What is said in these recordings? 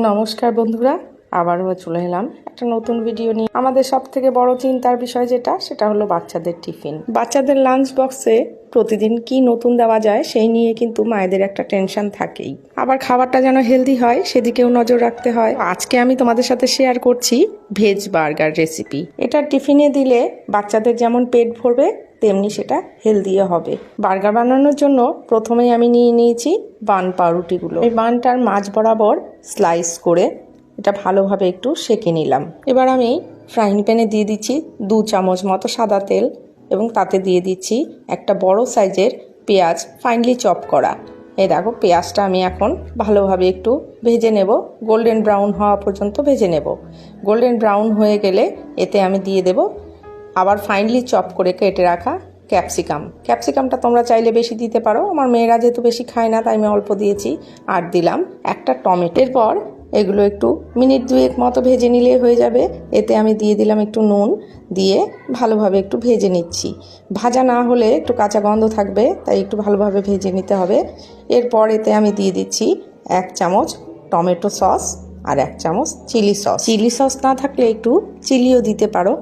নমস্কার বন্ধুরা, আবারও চলে এলাম একটা নতুন ভিডিও নিয়ে। আমাদের সবথেকে বড় চিন্তার বিষয় সেটা হলো বাচ্চাদের টিফিন। বাচ্চাদের লাঞ্চ বক্সে প্রতিদিন কি নতুন দেওয়া যায় সেই নিয়ে কিন্তু মায়েদের একটা টেনশন থাকেই। আবার খাবারটা যেন হেলদি হয় সেদিকেও নজর রাখতে হয়। আজকে আমি তোমাদের সাথে শেয়ার করছি ভেজ বার্গার রেসিপি। এটা টিফিনে দিলে বাচ্চাদের যেমন পেট ভরবে তেমনি সেটা হেলদিও হবে। বার্গার বানানোর জন্য প্রথমেই আমি নিয়ে নিয়েছি বান পাউরুটিগুলো। এই বানটার মাঝ বরাবর স্লাইস করে এটা ভালোভাবে একটু সেঁকে নিলাম। এবার আমি ফ্রাইং প্যানে দিয়ে দিচ্ছি 2 চামচ মতো সাদা তেল এবং তাতে দিয়ে দিচ্ছি একটা বড় সাইজের পেঁয়াজ ফাইনলি চপ করা। এই দেখো পেঁয়াজটা আমি এখন ভালোভাবে একটু ভেজে নেব, গোল্ডেন ব্রাউন হওয়া পর্যন্ত ভেজে নেব। গোল্ডেন ব্রাউন হয়ে গেলে এতে আমি দিয়ে দেব আবার ফাইনলি চপ করে কেটে রাখা ক্যাপসিকামটা তোমরা চাইলে বেশি দিতে পারো। আমার মেয়েরা যেহেতু বেশি খায় না তাই আমি অল্প দিয়েছি। আর দিলাম একটা টমেটো। এরপর এগুলো একটু মিনিট 2 মতো ভেজে নিলে হয়ে যাবে। এতে আমি দিয়ে দিলাম একটু নুন, দিয়ে ভালোভাবে একটু ভেজে নিচ্ছি। ভাজা না হলে একটু কাঁচা গন্ধ থাকবে, তাই একটু ভালোভাবে ভেজে নিতে হবে। এরপর এতে আমি দিয়ে দিচ্ছি 1 চামচ টমেটো সস আর 1 চামচ চিলি সস না থাকলে একটু চিলিও দিতে পারো।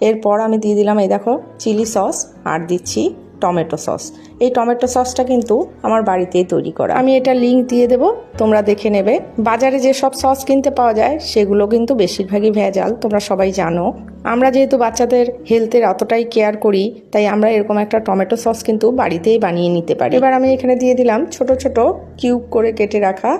এরপর আমি দিয়ে দিলাম এই দেখো চিলি সস আর দিচ্ছি টমেটো সস। এই টমেটো সসটা কিন্তু আমার বাড়িতেই তৈরি করা। আমি এটা লিংক দিয়ে দেব, তোমরা দেখে নেবে। বাজারে যেসব সস কিনতে পাওয়া যায় সেগুলো কিন্তু বেশিরভাগই ভেজাল, তোমরা সবাই জানো। আমরা যেহেতু বাচ্চাদের হেলথের অতটাই কেয়ার করি তাই আমরা এরকম একটা টমেটো সস কিন্তু বাড়িতেই বানিয়ে নিতে পারি। এবার আমি এখানে দিয়ে দিলাম ছোট ছোট কিউব করে কেটে রাখা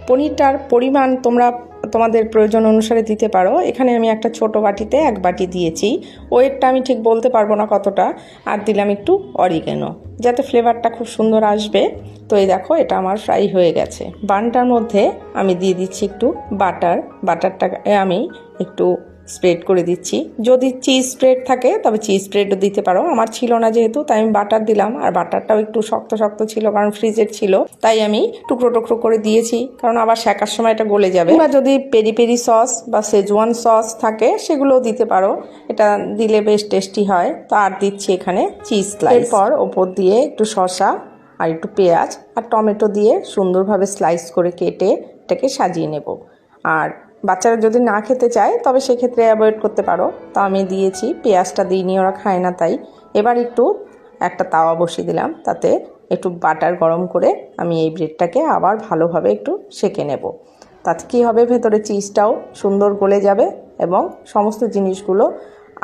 পনিরটার পরিমাণ তোমরা তোমাদের প্রয়োজন অনুসারে দিতে পারো। এখানে আমি একটা ছোট বাটিতে 1 বাটি দিয়েছি। ওয়েটটা আমি ঠিক বলতে পারবো না কতটা। আর দিলাম একটু অরিগ্যানো যাতে ফ্লেভারটা খুব সুন্দর আসবে। তো এই দেখো এটা আমার ফ্রাই হয়ে গেছে। বানটার মধ্যে আমি দিয়ে দিচ্ছি একটু বাটারটাকে আমি একটু স্প্রেড করে দিচ্ছি। যদি চিজ স্প্রেড থাকে তবে চিজ স্প্রেডও দিতে পারো। আমার ছিল না যেহেতু তাই আমি বাটার দিলাম। আর বাটারটাও একটু শক্ত শক্ত ছিল কারণ ফ্রিজের ছিল, তাই আমি টুকরো করে দিয়েছি, কারণ আবার সেকার সময় এটা গলে যাবে। বা যদি পেরি পেরি সস বা সেজওয়ান সস থাকে সেগুলোও দিতে পারো, এটা দিলে বেশ টেস্টি হয়। তো আর দিচ্ছি এখানে চিজ স্লাইস। এরপর ওপর দিয়ে একটু শসা আর একটু পেঁয়াজ আর টমেটো দিয়ে সুন্দরভাবে স্লাইস করে কেটে এটাকে সাজিয়ে নেব। আর বাচ্চারা যদি না খেতে চায় তবে সেক্ষেত্রে অ্যাভয়েড করতে পারো। তো আমি দিয়েছি, পেঁয়াজটা দিইনি, ওরা খায় না তাই। এবার একটু একটা তাওয়া বসিয়ে দিলাম, তাতে একটু বাটার গরম করে আমি এই ব্রেডটাকে আবার ভালোভাবে একটু সেঁকে নেব। তাতে কী হবে, ভেতরে চিজটাও সুন্দর গলে যাবে এবং সমস্ত জিনিসগুলো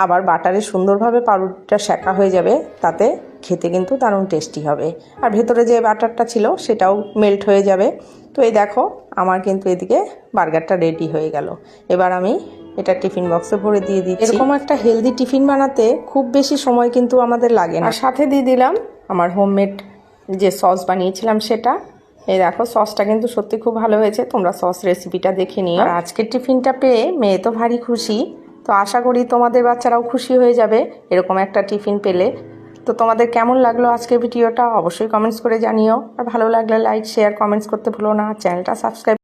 আবার বাটারে সুন্দরভাবে পাউরুটিটা সেঁকা হয়ে যাবে। তাতে খেতে কিন্তু দারুণ টেস্টি হবে। আর ভেতরে যে বাটারটা ছিল সেটাও মেল্ট হয়ে যাবে। তো এই দেখো আমার কিন্তু এদিকে বার্গারটা রেডি হয়ে গেল। এবার আমি এটা টিফিন বক্সে ভরে দিয়ে দিচ্ছি। এরকম একটা হেলদি টিফিন বানাতে খুব বেশি সময় কিন্তু আমাদের লাগে না। আর সাথে দিয়ে দিলাম আমার হোমমেড যে সস বানিয়েছিলাম সেটা। এই দেখো সসটা কিন্তু সত্যি খুব ভালো হয়েছে, তোমরা সস রেসিপিটা দেখে নিও। আর আজকের টিফিনটা পেয়ে মেয়ে তো ভারী খুশি। তো আশা করি তোমাদের বাচ্চারাও খুশি হয়ে যাবে এরকম একটা টিফিন পেলে। তো তোমাদের কেমন লাগলো আজকের ভিডিওটা অবশ্যই কমেন্টস করে জানিও। আর ভালো লাগলে লাইক শেয়ার কমেন্টস করতে ভুলো না। চ্যানেলটা সাবস্ক্রাইব